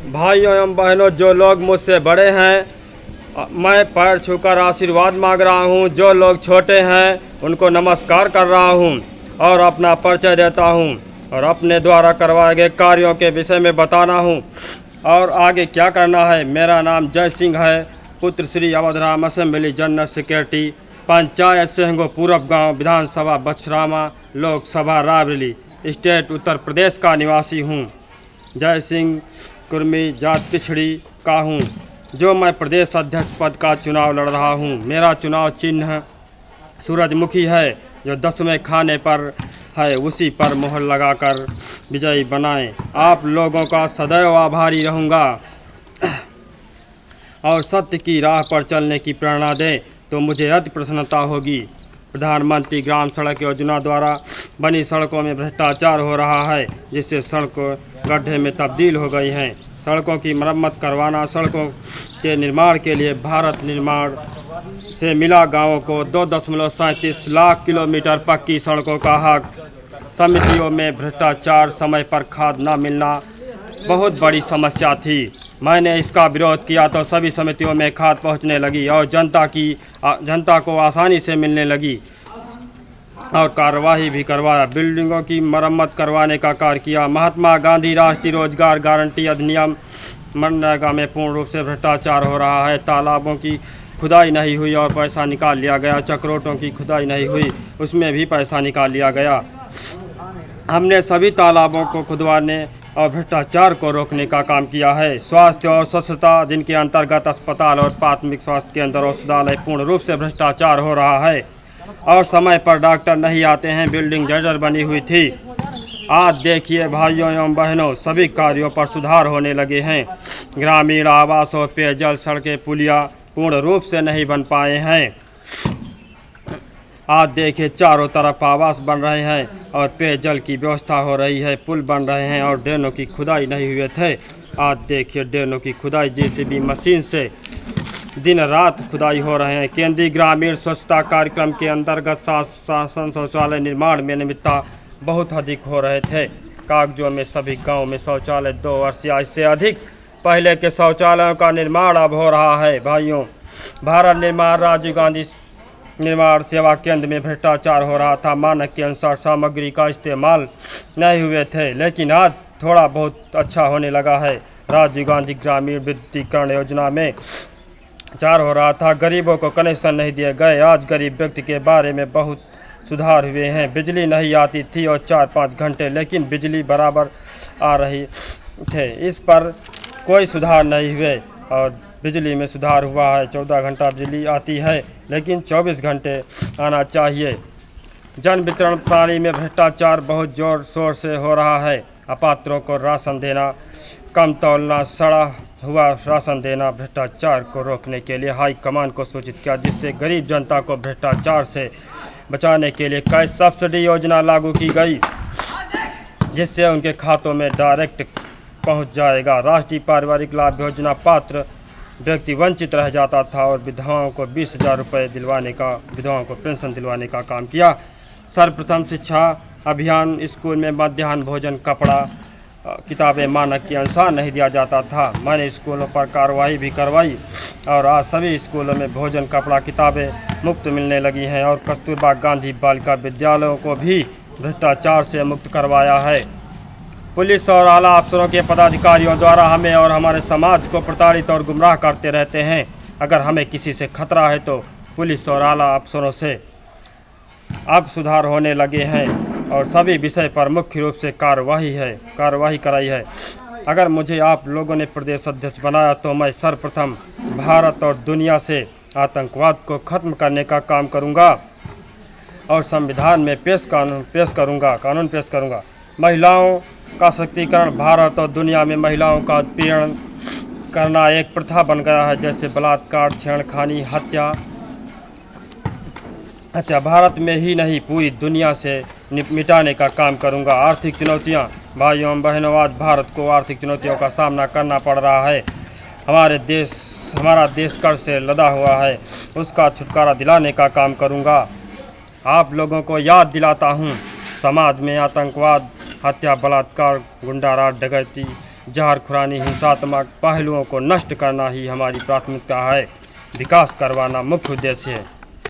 भाइयों एवं बहनों, जो लोग मुझसे बड़े हैं मैं पैर छूकर आशीर्वाद मांग रहा हूं। जो लोग छोटे हैं उनको नमस्कार कर रहा हूं और अपना परिचय देता हूं और अपने द्वारा करवाए गए कार्यों के विषय में बताना हूं और आगे क्या करना है। मेरा नाम जय सिंह है, पुत्र Shri Awadhram assembly general secretary, panchayat Sengo Purab गांव, विधानसभा बछरामा, लोकसभा रायबरेली, स्टेट उत्तर प्रदेश का निवासी हूं। जय सिंह कुर्मी जात पिछड़ी का हूं, जो मैं प्रदेश अध्यक्ष पद का चुनाव लड़ रहा हूं। मेरा चुनाव चिन्ह सूरजमुखी है, जो 10वें खाने पर है, उसी पर मोहर लगाकर विजयी बनाएं। आप लोगों का सदैव आभारी रहूंगा और सत्य की राह पर चलने की प्रेरणा दें तो मुझे अति प्रसन्नता होगी। प्रधानमंत्री ग्राम सड़क योजना द्वारा बनी सड़कों में भ्रष्टाचार हो रहा है, जिससे सड़कों गड्ढे में तब्दील हो गई हैं। सड़कों की मरम्मत करवाना, सड़कों के निर्माण के लिए भारत निर्माण से मिला गांवों को 2.37 लाख किलोमीटर पक्की सड़कों का हक। समितियों में भ्रष्टाचार, समय पर खाद न मिलना बहुत बड़ी समस्या थी। मैंने इसका विरोध किया तो सभी समितियों में खाद पहुंचने लगी और जनता को आसानी से मिलने लगी और कार्यवाही भी करवाया। बिल्डिंगों की मरम्मत करवाने का कार्य किया। महात्मा गांधी राष्ट्रीय रोजगार गारंटी अधिनियम मनरेगा में पूर्ण रूप से भ्रष्टाचार हो रहा है। तालाबों की खुदाई नहीं हुई और पैसा निकाल लिया गया। चक्रोटों की खुदाई नहीं हुई, उसमें भी पैसा निकाल लिया गया। हमने सभी तालाबों को खुदवाने और भ्रष्टाचार को रोकने का काम किया है। स्वास्थ्य और स्वच्छता, जिनके अंतर्गत अस्पताल और प्राथमिक स्वास्थ्य केंद्र और औषधालय पूर्ण रूप से भ्रष्टाचार हो रहा है और समय पर डॉक्टर नहीं आते हैं। बिल्डिंग जर्जर बनी हुई थी। आज देखिए भाइयों एवं बहनों, सभी कार्यों पर सुधार होने लगे हैं। ग्रामीण आवास और पेयजल, सड़कें, पुलिया पूर्ण रूप से नहीं बन पाए हैं। आज देखिए चारों तरफ आवास बन रहे हैं और पेयजल की व्यवस्था हो रही है, पुल बन रहे हैं और ड्रेनों की खुदाई नहीं हुए थे। आज देखिए ड्रेनों की खुदाई जेसीबी मशीन से दिन रात खुदाई हो रहे हैं। केंद्रीय ग्रामीण स्वच्छता कार्यक्रम के अंतर्गत शासन शौचालय निर्माण में नियमितता बहुत अधिक हो रहे थे। कागजों में सभी गाँव में शौचालय 2 वर्ष या इससे अधिक पहले के शौचालयों का निर्माण अब हो रहा है। भाइयों, भारत निर्माण राजीव गांधी निर्माण सेवा केंद्र में भ्रष्टाचार हो रहा था। मानक के अनुसार सामग्री का इस्तेमाल नहीं हुए थे, लेकिन आज थोड़ा बहुत अच्छा होने लगा है। राजीव गांधी ग्रामीण विद्युतीकरण योजना में चार हो रहा था, गरीबों को कनेक्शन नहीं दिए गए। आज गरीब व्यक्ति के बारे में बहुत सुधार हुए हैं। बिजली नहीं आती थी और 4-5 घंटे, लेकिन बिजली बराबर आ रही थे। इस पर कोई सुधार नहीं हुए और बिजली में सुधार हुआ है। 14 घंटा बिजली आती है, लेकिन 24 घंटे आना चाहिए। जन वितरण प्रणाली में भ्रष्टाचार बहुत जोर शोर से हो रहा है। अपात्रों को राशन देना, कम तौलना, सड़ा हुआ राशन देना। भ्रष्टाचार को रोकने के लिए हाईकमान को सूचित किया, जिससे गरीब जनता को भ्रष्टाचार से बचाने के लिए कैश सब्सिडी योजना लागू की गई, जिससे उनके खातों में डायरेक्ट पहुंच जाएगा। राष्ट्रीय पारिवारिक लाभ योजना पात्र व्यक्ति वंचित रह जाता था और विधवाओं को 20,000 रुपये दिलवाने का, विधवाओं को पेंशन दिलवाने का काम किया। सर्वप्रथम शिक्षा अभियान, स्कूल में मध्याह्न भोजन, कपड़ा, किताबें मानक के अनुसार नहीं दिया जाता था। मैंने स्कूलों पर कार्रवाई भी करवाई और आज सभी स्कूलों में भोजन, कपड़ा, किताबें मुफ्त मिलने लगी हैं और कस्तूरबा गांधी बालिका विद्यालयों को भी भ्रष्टाचार से मुक्त करवाया है। पुलिस और आला अफसरों के पदाधिकारियों द्वारा हमें और हमारे समाज को प्रताड़ित और गुमराह करते रहते हैं। अगर हमें किसी से खतरा है तो पुलिस और आला अफसरों से अब सुधार होने लगे हैं और सभी विषय पर मुख्य रूप से कार्यवाही कराई है। अगर मुझे आप लोगों ने प्रदेश अध्यक्ष बनाया तो मैं सर्वप्रथम भारत और दुनिया से आतंकवाद को खत्म करने का काम करूंगा और संविधान में कानून पेश करूंगा। महिलाओं का सशक्तिकरण, भारत और दुनिया में महिलाओं का उत्पीड़न करना एक प्रथा बन गया है, जैसे बलात्कार, छेड़खानी, हत्या भारत में ही नहीं पूरी दुनिया से मिटाने का काम करूंगा। आर्थिक चुनौतियां, भाइयों एवं बहनों, आज भारत को आर्थिक चुनौतियों का सामना करना पड़ रहा है। हमारा देश कर्ज से लदा हुआ है, उसका छुटकारा दिलाने का काम करूंगा। आप लोगों को याद दिलाता हूं, समाज में आतंकवाद, हत्या, बलात्कार, गुंडाराज, डकैती जहर खुरानी हिंसात्मक पहलुओं को नष्ट करना ही हमारी प्राथमिकता है। विकास करवाना मुख्य उद्देश्य है।